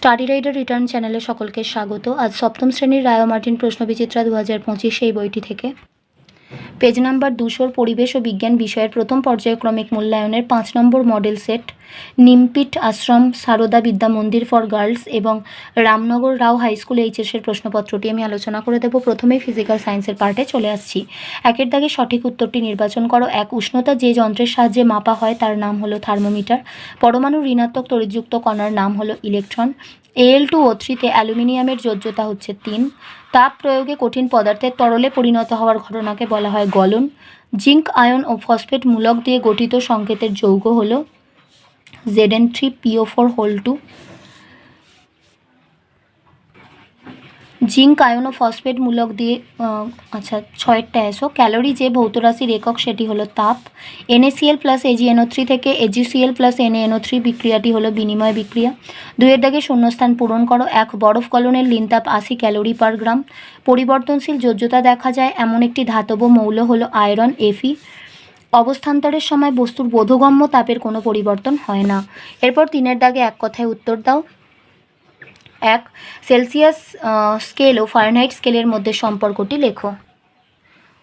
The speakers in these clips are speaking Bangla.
স্টাডি রাইডার রিটার্ন চ্যানেলে সকলকে স্বাগত। আজ সপ্তম শ্রেণীর রায় মার্টিন প্রশ্নবিচিত্রা 2025 এই বইটি থেকে পেজ নাম্বার 200 পরিবেশ ও বিজ্ঞান বিষয়ের প্রথম পর্যায়ক্রমিক মূল্যায়নের 5 নম্বর মডেল সেট নিমপিট আশ্রম সারদা বিদ্যা মন্দির ফর গার্লস এবং রামনগর রাও হাই স্কুল এইচএসের প্রশ্নপত্রটি আমি আলোচনা করে দেব। প্রথমেই ফিজিক্যাল সায়েন্সের পার্টে চলে আসছি। একের দাগে সঠিক উত্তরটি নির্বাচন করো। এক, উষ্ণতা যে যন্ত্রের সাহায্যে মাপা হয় তার নাম হলো থার্মোমিটার। পরমাণু ঋণাত্মক তড়িৎযুক্ত কণার নাম হলো ইলেকট্রন। Al2O3-তে অ্যালুমিনিয়ামের যোজ্যতা হচ্ছে 3। তাপ প্রয়োগে কঠিন পদার্থের তরলে পরিণত হওয়ার ঘটনাকে বলা হয় গলন। জিঙ্ক আয়ন ও ফসফেট মূলক দিয়ে গঠিত সংকেতের যৌগ হল Zn3PO4(2). জিঙ্ক আয়ন ও ফসফেট মূলক দিয়ে 6টা এসো। ক্যালোরি যে ভৌতরাশির একক সেটি হলো তাপ। NaCl প্লাস AgNO3 থেকে AgCl প্লাস NaNO3 বিক্রিয়াটি হলো বিনিময় বিক্রিয়া। 2-এর দাগে শূন্যস্থান পূরণ করো। 1, বরফ গলনের লিনতাপ 80 ক্যালোরি পার গ্রাম। পরিবর্তনশীল যোজ্যতা দেখা যায় এমন একটি ধাতব মৌল হলো আয়রন Fe। অবস্থান্তরের সময় বস্তুর বোধগম্য তাপের কোনো পরিবর্তন হয় না। এরপর 3-এর দাগে এক কথায় উত্তর দাও। 1, সেলসিয়াস স্কেল ও ফারেনহাইট স্কেলের মধ্যে সম্পর্কটি লেখো।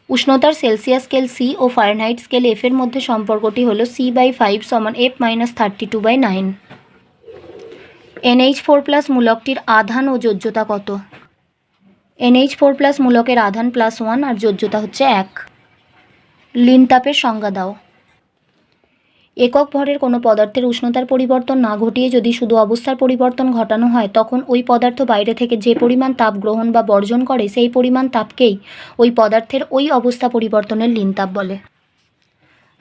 উষ্ণতার সেলসিয়াস স্কেল C ও ফারেনহাইট স্কেল F এর মধ্যে সম্পর্কটি হলো C/5 = F-32/9। NH4+ মূলকটির আধান ও যোজ্যতা কত? NH4+ মূলকের আধান +1 আর যোজ্যতা হচ্ছে 1। লিনতাপের সংজ্ঞা দাও। একক ভরের কোনো পদার্থের উষ্ণতার পরিবর্তন না ঘটিয়ে যদি শুধু অবস্থার পরিবর্তন ঘটানো হয় তখন ওই পদার্থ বাইরে থেকে যে পরিমাণ তাপ গ্রহণ বা বর্জন করে সেই পরিমাণ তাপকেই ওই পদার্থের ওই অবস্থা পরিবর্তনের লিনতাপ বলে।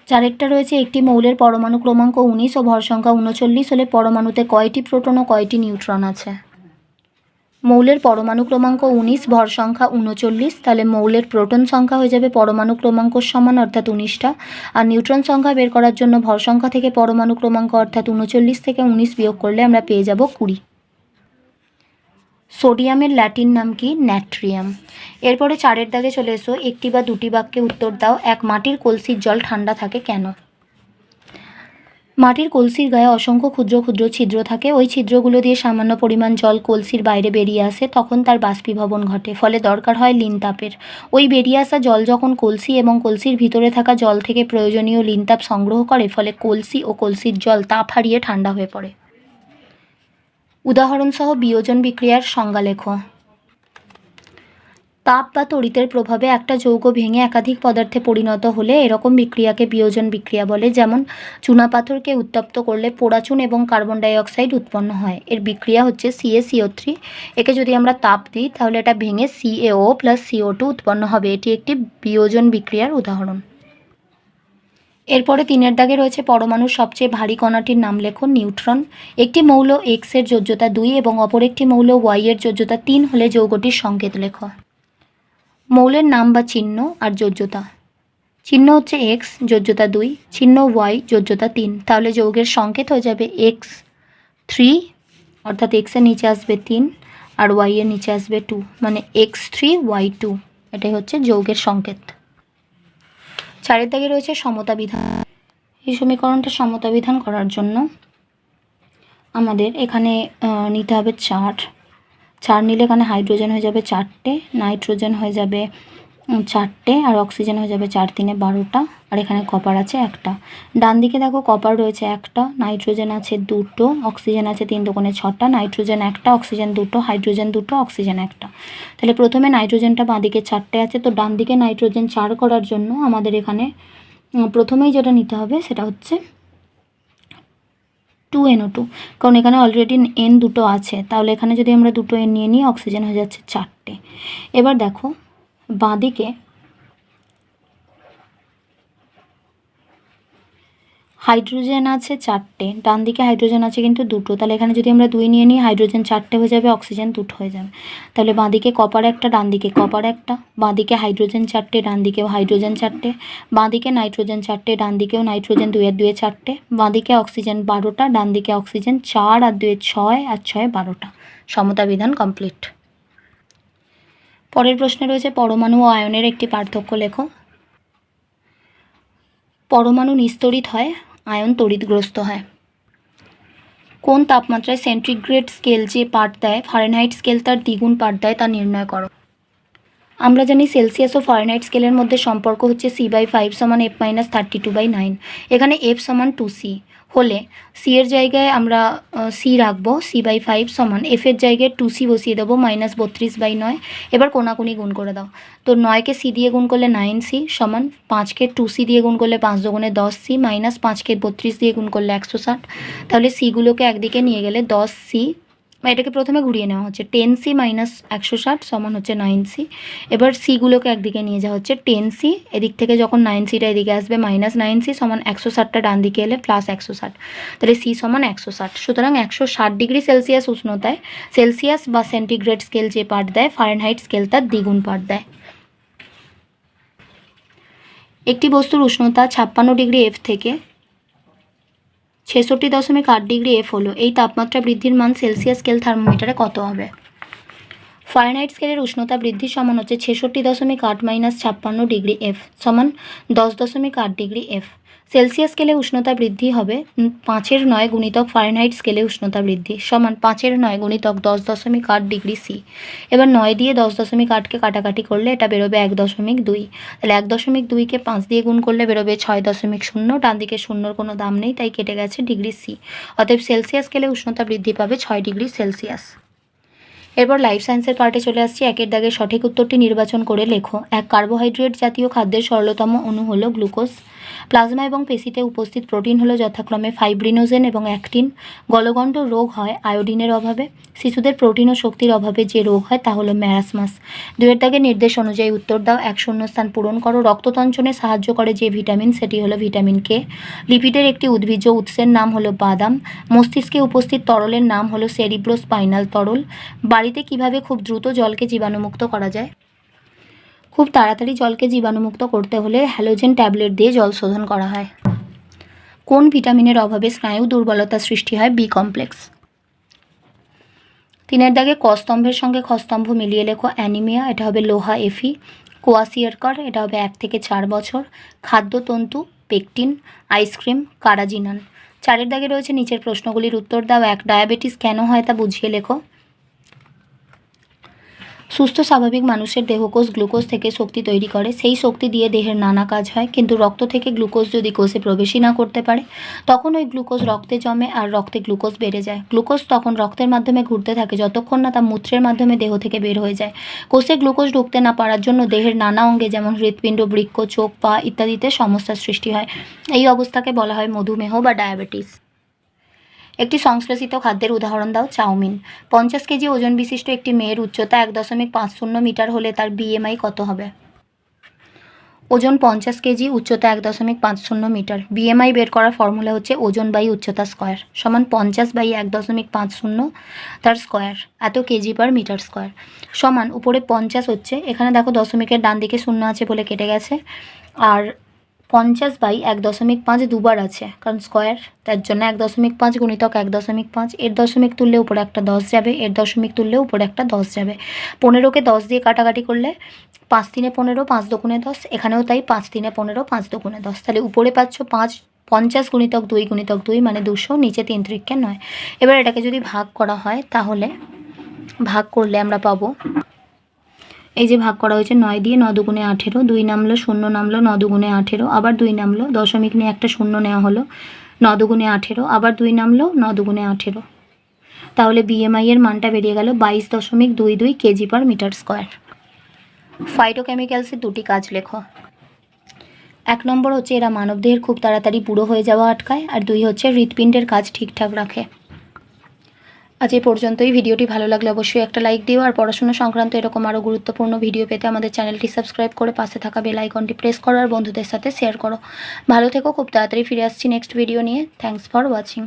চারেরটা রয়েছে একটি মৌলের পরমাণু ক্রমাঙ্ক 19 ও ভর সংখ্যা 39 হলে পরমাণুতে কয়টি প্রোটন ও কয়টি নিউট্রন আছে? মৌলের পরমাণু ক্রমাঙ্ক 19, ভর সংখ্যা 39, তাহলে মৌলের প্রোটন সংখ্যা হয়ে যাবে পরমাণু ক্রমাঙ্ক সমান অর্থাৎ 19টা। আর নিউট্রন সংখ্যা বের করার জন্য ভর সংখ্যা থেকে পরমাণু ক্রমাঙ্ক অর্থাৎ 39 থেকে 19 বিয়োগ করলে আমরা পেয়ে যাব 20। সোডিয়ামের ল্যাটিন নাম কি? ন্যাট্রিয়াম। এরপরে 4-এর দাগে চলে এসো। একটি বা দুটি বাক্যে উত্তর দাও। 1, মাটির কলসির জল ঠান্ডা থাকে কেন? মাটির কলসির গায়ে অসংখ্য ক্ষুদ্র ক্ষুদ্র ছিদ্র থাকে। ওই ছিদ্রগুলো দিয়ে সামান্য পরিমাণ জল কলসির বাইরে বেরিয়ে আসে, তখন তার বাষ্পীভবন ঘটে, ফলে দরকার হয় লিনতাপের। ওই বেরিয়ে আসা জল যখন কলসি এবং কলসির ভিতরে থাকা জল থেকে প্রয়োজনীয় লিনতাপ সংগ্রহ করে, ফলে কলসি ও কলসির জল তাপ হারিয়ে ঠান্ডা হয়ে পড়ে। উদাহরণসহ বিয়োজন বিক্রিয়ার সংজ্ঞা লেখো। তাপ বা তড়িতের প্রভাবে একটা যৌগ ভেঙে একাধিক পদার্থে পরিণত হলে এরকম বিক্রিয়াকে বিয়োজন বিক্রিয়া বলে। যেমন চুনাপাথরকে উত্তপ্ত করলে পোড়াচুন এবং কার্বন ডাইঅক্সাইড উৎপন্ন হয়। এর বিক্রিয়া হচ্ছে CaCO3। একে যদি আমরা তাপ দিই তাহলে এটা ভেঙে CaO প্লাস CO2 উৎপন্ন হবে। এটি একটি বিয়োজন বিক্রিয়ার উদাহরণ। এরপরে 3-এর দাগে রয়েছে পরমাণুর সবচেয়ে ভারী কণাটির নাম লেখো। নিউট্রন। একটি মৌল X এর যোজ্যতা 2 এবং অপর একটি মৌল Y এর যোজ্যতা 3 হলে যৌগটির সংকেত লেখো। মৌলের নাম বা চিহ্ন আর যোজ্যতা। চিহ্ন হচ্ছে X, যোজ্যতা 2, চিহ্ন Y, যোজ্যতা 3, তাহলে যৌগের সংকেত হয়ে যাবে X3, অর্থাৎ X এর নিচে আসবে 3 আর Y এর নিচে আসবে 2, মানে X3Y2। এটাই হচ্ছে যৌগের সংকেত। 4-এর দাগে রয়েছে সমতা বিধান। এই সমীকরণটা সমতা বিধান করার জন্য আমাদের এখানে নিতে হবে 4 নিলে এখানে হাইড্রোজেন হয়ে যাবে 4টে, নাইট্রোজেন হয়ে যাবে 4টে, আর অক্সিজেন হয়ে যাবে 4 3 12টা, আর এখানে কপার আছে 1টা। ডান দিকে দেখো কপার রয়েছে 1টা, নাইট্রোজেন আছে 2টো, অক্সিজেন আছে 3 2 6টা, নাইট্রোজেন 1টা, অক্সিজেন 2টো, হাইড্রোজেন 2টো, অক্সিজেন 1টা। তাহলে প্রথমে নাইট্রোজেনটা বাঁ দিকে 4টে আছে, তো ডান দিকে নাইট্রোজেন 4 করার জন্য আমাদের এখানে প্রথমেই যেটা নিতে হবে সেটা হচ্ছে 2NO2, কারণ এখানে অলরেডি N দুটো আছে। তাহলে এখানে যদি আমরা 2টো N নিয়ে নিই, অক্সিজেন হয়ে যাচ্ছে 4টে। এবার দেখো বাঁদিকে হাইড্রোজেন আছে 4টে, ডান দিকে হাইড্রোজেন আছে কিন্তু 2টো। তাহলে এখানে যদি আমরা 2 নিয়ে নিই, হাইড্রোজেন 4টে হয়ে যাবে, অক্সিজেন 2টো হয়ে যাবে। তাহলে বাঁদিকে কপার 1টা, ডান দিকে কপার 1টা, বাঁদিকে হাইড্রোজেন 4টে, ডান দিকেও হাইড্রোজেন 4টে, বাঁদিকে নাইট্রোজেন 4টে, ডান দিকেও নাইট্রোজেন 2 আর 2 4টে, বাঁদিকে অক্সিজেন 12টা, ডান দিকে অক্সিজেন 4 আর 2 6 আর 6 12টা। সমতা বিধান কমপ্লিট। পরের প্রশ্নে রয়েছে পরমাণু ও আয়নের একটি পার্থক্য লেখো। পরমাণু নিস্তড়িত হয়, আয়ন তড়িৎগ্রস্ত হয়। কোন তাপমাত্রায় সেন্টিগ্রেড স্কেল যে পাঠ দেয় ফারেনহাইট স্কেল তার দ্বিগুণ পাঠ দেয় তা নির্ণয় করো। আমরা জানি সেলসিয়াস ও ফারেনহাইট স্কেলের মধ্যে সম্পর্ক হচ্ছে C/5 সমান F-32/9। এখানে F সমান 2C হলে C এর জায়গায় আমরা C রাখবো, C/5 সমান F এর জায়গায় 2C বসিয়ে দেবো -32/9। এবার কোনাকুনি গুণ করে দাও। তো 9কে C দিয়ে গুণ করলে 9C সমান 5কে 2C দিয়ে গুণ করলে 5 দুগুণে 10C মাইনাস 5কে 32 দিয়ে গুণ করলে 160। তাহলে সিগুলোকে একদিকে নিয়ে গেলে 10C, এটাকে প্রথমে ঘুরিয়ে নেওয়া হচ্ছে 10C মাইনাস 160 সমান হচ্ছে 9C। এবার সিগুলোকে একদিকে নিয়ে যাওয়া হচ্ছে 10C, এদিক থেকে যখন 9Cটা এদিকে আসবে মাইনাস 9C সমান 160টা ডান দিকে এলে প্লাস 160, তাহলে C সমান 160। সুতরাং 160 ডিগ্রি সেলসিয়াস উষ্ণতায় সেলসিয়াস বা সেন্টিগ্রেড স্কেল যে পাঠ দেয় ফারেনহাইট স্কেল তার দ্বিগুণ পাঠ দেয়। একটি বস্তুর উষ্ণতা 56 ডিগ্রি F থেকে 66.8 ডিগ্রি F হলো, এই তাপমাত্রা বৃদ্ধির মান সেলসিয়াস স্কেল থার্মোমিটারে কত হবে? ফারেনহাইট স্কেলের উষ্ণতা বৃদ্ধির সমান হচ্ছে 66.8 মাইনাস 56 ডিগ্রি F সমান 10.8 ডিগ্রি F। সেলসিয়াস স্কেলে উষ্ণতা বৃদ্ধি হবে 5/9 গুণিতক ফারেনহাইট স্কেলে উষ্ণতা বৃদ্ধি সমান 5/9 গুণিতক 10.8 ডিগ্রি C। এবার 9 দিয়ে 10.8কে কাটাকাটি করলে এটা বেরোবে 1.2, তাহলে 1.2কে 5 দিয়ে গুণ করলে বেরোবে 6.0। ডান দিকে শূন্যর কোনো দাম নেই তাই কেটে গেছে ডিগ্রি C। অতএব সেলসিয়াস স্কেলে উষ্ণতা বৃদ্ধি পাবে 6 ডিগ্রি সেলসিয়াস। এরপর লাইফ সায়েন্সের পার্টে চলে আসছি। একের দাগে সঠিক উত্তরটি নির্বাচন করে লেখো। এক কার্বোহাইড্রেট জাতীয় খাদ্যের সরলতম অণু হলো গ্লুকোজ। প্লাজমা এবং পেশিতে উপস্থিত প্রোটিন হলো যথাক্রমে ফাইব্রিনোজেন এবং অ্যাক্টিন। গলগণ্ড রোগ হয় আয়োডিনের অভাবে। শিশুদের প্রোটিন ও শক্তির অভাবে যে রোগ হয় তা হলো ম্যারাসমাস। দুয়ের দাগে নির্দেশ অনুযায়ী উত্তর দাও, এক শূন্যস্থান পূরণ করো। রক্ততঞ্চনে সাহায্য করে যে ভিটামিন সেটি হলো ভিটামিন K। লিপিডের একটি উদ্ভিজ্জ উৎসের নাম হলো বাদাম। মস্তিষ্কে উপস্থিত তরলের নাম হলো সেরিব্রোস্পাইনাল তরল। বাড়িতে কিভাবে খুব দ্রুত জলকে জীবাণুমুক্ত করা যায়? খুব তাড়াতাড়ি জলকে জীবাণুমুক্ত করতে হলে হ্যালোজেন ট্যাবলেট দিয়ে জল শোধন করা হয়। কোন ভিটামিনের অভাবে স্নায়ু দুর্বলতা সৃষ্টি হয়? B complex. তিনের দাগে ক স্তম্ভের সঙ্গে খ স্তম্ভ মিলিয়ে লেখো। অ্যানিমিয়া, এটা হবে লোহা Fe। কোয়াসিয়ারকার, এটা হবে 1 থেকে 4 বছর। খাদ্যতন্তু পেকটিন। আইসক্রিম কারাজিনান। 4এর দাগে রয়েছে নিচের প্রশ্নগুলির উত্তর দাও। 1 ডায়াবেটিস কেন হয় তা বুঝিয়ে লেখো। সুস্থ স্বাভাবিক মানুষের দেহকোষ গ্লুকোজ থেকে শক্তি তৈরি করে, সেই শক্তি দিয়ে দেহের নানা কাজ হয়। কিন্তু রক্ত থেকে গ্লুকোজ যদি কোষে প্রবেশই না করতে পারে তখন ওই গ্লুকোজ রক্তে জমে আর রক্তে গ্লুকোজ বেড়ে যায়। গ্লুকোজ তখন রক্তের মাধ্যমে ঘুরতে থাকে যতক্ষণ না তা মূত্রের মাধ্যমে দেহ থেকে বের হয়ে যায়। কোষে গ্লুকোজ ঢুকতে না পারার জন্য দেহের নানা অঙ্গে যেমন হৃৎপিণ্ড, বৃক্ক, চোখ, পা ইত্যাদিতে সমস্যার সৃষ্টি হয়। এই অবস্থাকে বলা হয় মধুমেহ বা ডায়াবেটিস। একটি সংশ্লেষিত খাদ্যের উদাহরণ দাও। চাউমিন। 50 কেজি ওজন বিশিষ্ট একটি মেয়ের উচ্চতা 1.50 মিটার হলে তার BMI কত হবে? ওজন 50 কেজি, উচ্চতা 1.50 মিটার। BMI বের করার ফর্মুলা হচ্ছে ওজন বাই উচ্চতা স্কোয়ার সমান 50 বাই 1.50 তার স্কোয়ার, এত কেজি পার মিটার স্কোয়ার সমান উপরে 50 হচ্ছে, এখানে দেখো দশমিকের ডান দিকে শূন্য আছে বলে কেটে গেছে, আর 50 বাই 1.5 দুবার আছে কারণ স্কোয়ার, তার জন্য 1.5 গুণিতক 1.5, এর দশমিক তুললে উপরে একটা 10 যাবে, এর দশমিক তুললে উপরে একটা 10 যাবে। 15কে 10 দিয়ে কাটাকাটি করলে 5 3 15, 5 2 10, এখানেও তাই 5 3 15, 5 2 10, তাহলে উপরে পাচ্ছ 50 গুণিতক 2 গুণিতক 2 মানে 200, নিচে 3 3 9। এবার এটাকে যদি ভাগ করা হয় তাহলে ভাগ করলে আমরা পাবো, এই যে ভাগ করা হয়েছে 9 দিয়ে, 9 দুগুণে 18, 2 নামলো 0 নামলো 9 দুগুণে 18, আবার 2 নামলো, দশমিক নিয়ে একটা 0 নেওয়া হলো, 9 দুগুণে 18, আবার 2 নামলো 9 দুগুণে 18, তাহলে BMI এর মানটা বেরিয়ে গেল 22.22 কেজি পার মিটার স্কোয়ার। ফাইটোকেমিক্যালসের দুটি কাজ লেখো। 1 নম্বর হচ্ছে এরা মানবদেহের খুব তাড়াতাড়ি বুড়ো হয়ে যাওয়া আটকায়, আর 2 হচ্ছে হৃৎপিণ্ডের কাজ ঠিকঠাক রাখে। আজ এই পর্যন্তই। ভিডিওটি ভালো লাগলে অবশ্যই একটা লাইক দিও, আর পড়াশোনা সংক্রান্ত এরকম আরও গুরুত্বপূর্ণ ভিডিও পেতে আমাদের চ্যানেলটি সাবস্ক্রাইব করে পাশে থাকা বেল আইকনটি প্রেস করো আর বন্ধুদের সাথে শেয়ার করো। ভালো থেকো, খুব তাড়াতাড়ি ফিরে আসছি নেক্সট ভিডিও নিয়ে। Thanks for watching.